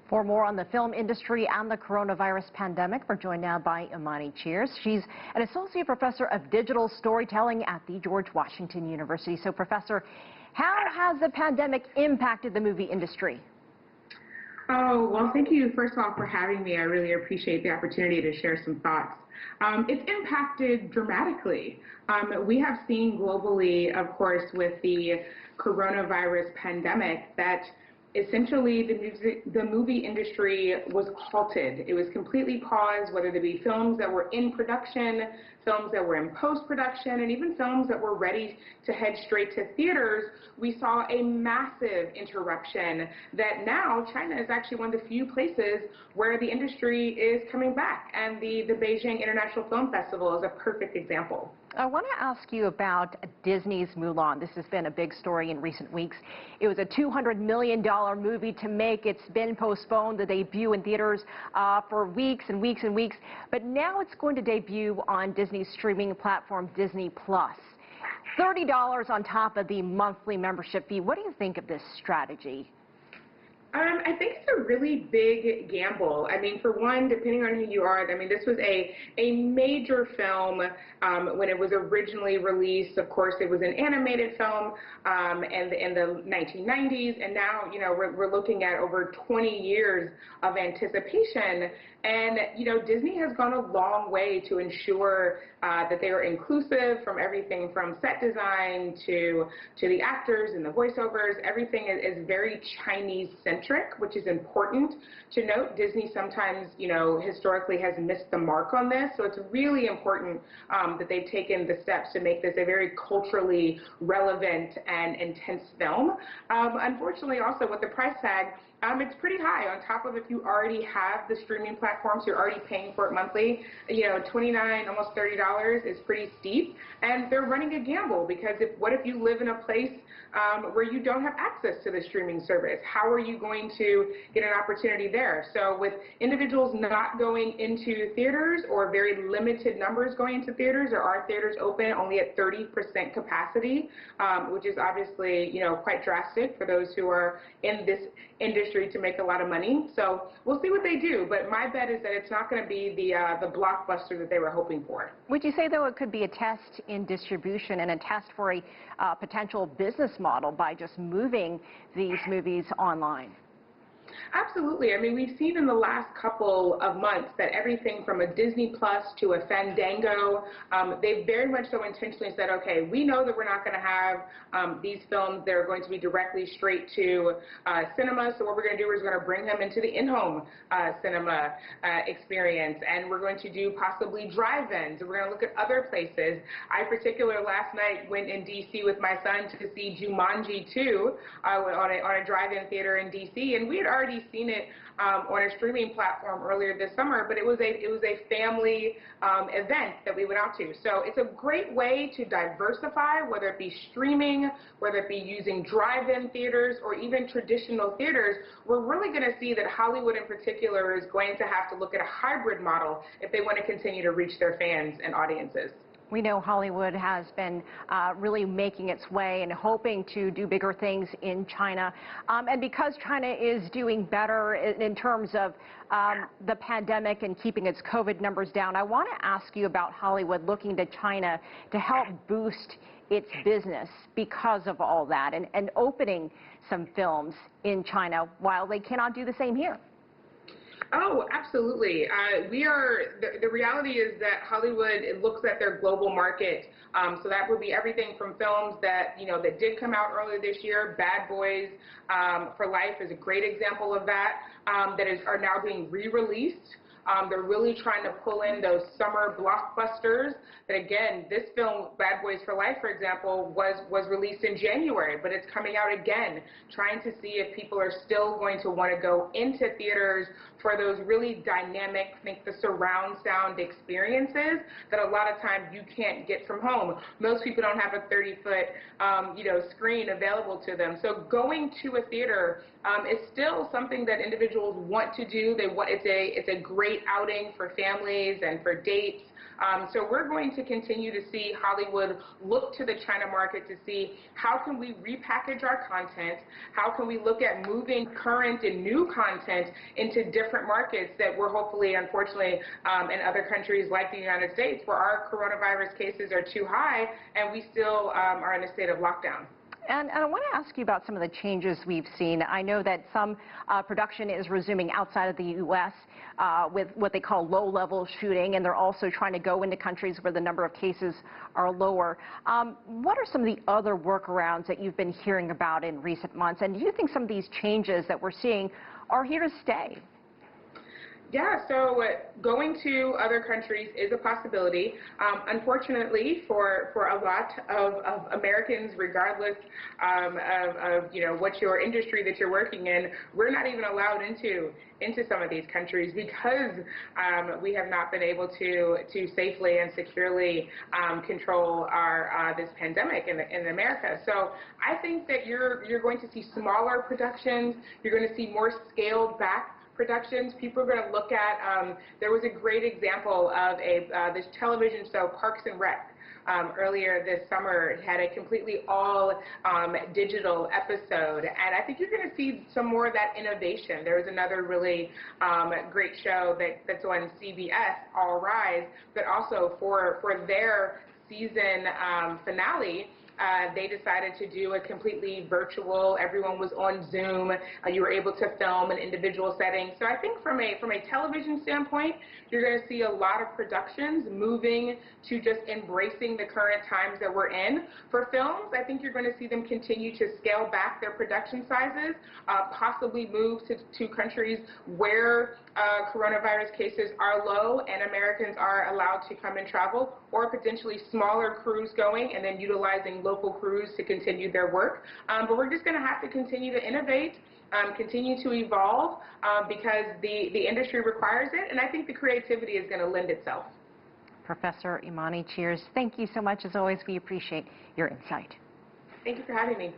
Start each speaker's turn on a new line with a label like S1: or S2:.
S1: For more on the film industry and the coronavirus pandemic, we're joined now by Imani Cheers. She's an associate professor of digital storytelling at the George Washington University. So, Professor, how has the pandemic impacted the movie industry?
S2: Oh, well, thank you, first of all, for having me. I really appreciate the opportunity to share some thoughts. It's impacted dramatically. We have seen globally, of course, with the coronavirus pandemic, that essentially the movie industry was halted. It was completely paused, whether they be films that were in production, films that were in post-production, and even films that were ready to head straight to theaters. We saw a massive interruption that now China is actually one of the few places where the industry is coming back, and the Beijing International Film Festival is a perfect example.
S1: I want to ask you about Disney's Mulan. This has been a big story in recent weeks. It was a $200 million movie to make. It's been postponed, the debut in theaters for weeks and weeks and weeks. But now it's going to debut on Disney's streaming platform, Disney+. $30 on top of the monthly membership fee. What do you think of this strategy?
S2: I think it's a really big gamble. I mean, for one, depending on who you are, I mean, this was a major film when it was originally released. Of course, it was an animated film in the 1990s, and now, you know, we're looking at over 20 years of anticipation. And, you know, Disney has gone a long way to ensure that they are inclusive, from everything from set design to the actors and the voiceovers. Everything is very Chinese-centric, which is important to note. Disney sometimes, you know, historically has missed the mark on this, so it's really important that they've taken the steps to make this a very culturally relevant and intense film. Unfortunately, also with the price tag, it's pretty high. On top of, if you already have the streaming platforms, you're already paying for it monthly, you know, $29, almost $30 is pretty steep. And they're running a gamble, because what if you live in a place where you don't have access to the streaming service? How are you going to get an opportunity there? So with individuals not going into theaters, or very limited numbers going into theaters, or our theaters open only at 30% capacity, which is obviously, you know, quite drastic for those who are in this industry to make a lot of money. So we'll see what they do, but my bet is that it's not going to be the blockbuster that they were hoping for.
S1: Would you say, though, it could be a test in distribution and a test for a potential business model by just moving these movies online?
S2: Absolutely. I mean, we've seen in the last couple of months that everything from a Disney Plus to a Fandango, they very much so intentionally said, okay, we know that we're not going to have these films that are going to be directly straight to cinema, so what we're going to do is we're going to bring them into the in-home cinema experience, and we're going to do possibly drive-ins, and we're going to look at other places. I particularly last night went in D.C. with my son to see Jumanji 2 on a drive-in theater in D.C., and we had already seen it on a streaming platform earlier this summer, but it was a family event that we went out to. So it's a great way to diversify, whether it be streaming, whether it be using drive-in theaters, or even traditional theaters. We're really going to see that Hollywood in particular is going to have to look at a hybrid model if they want to continue to reach their fans and audiences.
S1: We know Hollywood has been really making its way and hoping to do bigger things in China. And because China is doing better in terms of the pandemic and keeping its COVID numbers down, I want to ask you about Hollywood looking to China to help boost its business because of all that, and opening some films in China while they cannot do the same here.
S2: Oh, absolutely. The reality is that Hollywood, it looks at their global market. So that would be everything from films that, you know, that did come out earlier this year. Bad Boys for Life is a great example of that, are now being re-released. They're really trying to pull in those summer blockbusters. That, again, this film, Bad Boys for Life, for example, was released in January, but it's coming out again, trying to see if people are still going to want to go into theaters for those really dynamic, think the surround sound experiences that a lot of times you can't get from home. Most people don't have a 30-foot, you know, screen available to them. So going to a theater is still something that individuals want to do. It's a great outing for families and for dates. So we're going to continue to see Hollywood look to the China market to see how can we repackage our content, how can we look at moving current and new content into different markets that we're hopefully, unfortunately, in other countries like the United States, where our coronavirus cases are too high and we still are in a state of lockdown.
S1: And I want to ask you about some of the changes we've seen. I know that some production is resuming outside of the U.S. With what they call low-level shooting, and they're also trying to go into countries where the number of cases are lower. What are some of the other workarounds that you've been hearing about in recent months? And do you think some of these changes that we're seeing are here to stay?
S2: Yeah, so going to other countries is a possibility. Unfortunately, for a lot of Americans, regardless of what your industry that you're working in, we're not even allowed into some of these countries because we have not been able to safely and securely control this pandemic in America. So I think that you're going to see smaller productions. You're going to see more scaled back productions. People are going to look at, there was a great example of this television show, Parks and Rec. Earlier this summer, it had a completely all digital episode, and I think you're going to see some more of that innovation. There was another really great show that's on CBS, All Rise, but also for their season finale, they decided to do a completely virtual. Everyone was on Zoom. You were able to film in individual settings. So I think from a television standpoint, you're going to see a lot of productions moving to just embracing the current times that we're in. For films, I think you're going to see them continue to scale back their production sizes, possibly move to countries where coronavirus cases are low and Americans are allowed to come and travel, or potentially smaller crews going and then utilizing local crews to continue their work. But we're just going to have to continue to innovate, continue to evolve because the industry requires it, and I think the creativity is going to lend itself.
S1: Professor Imani Cheers, thank you so much. As always, we appreciate your insight.
S2: Thank you for having me.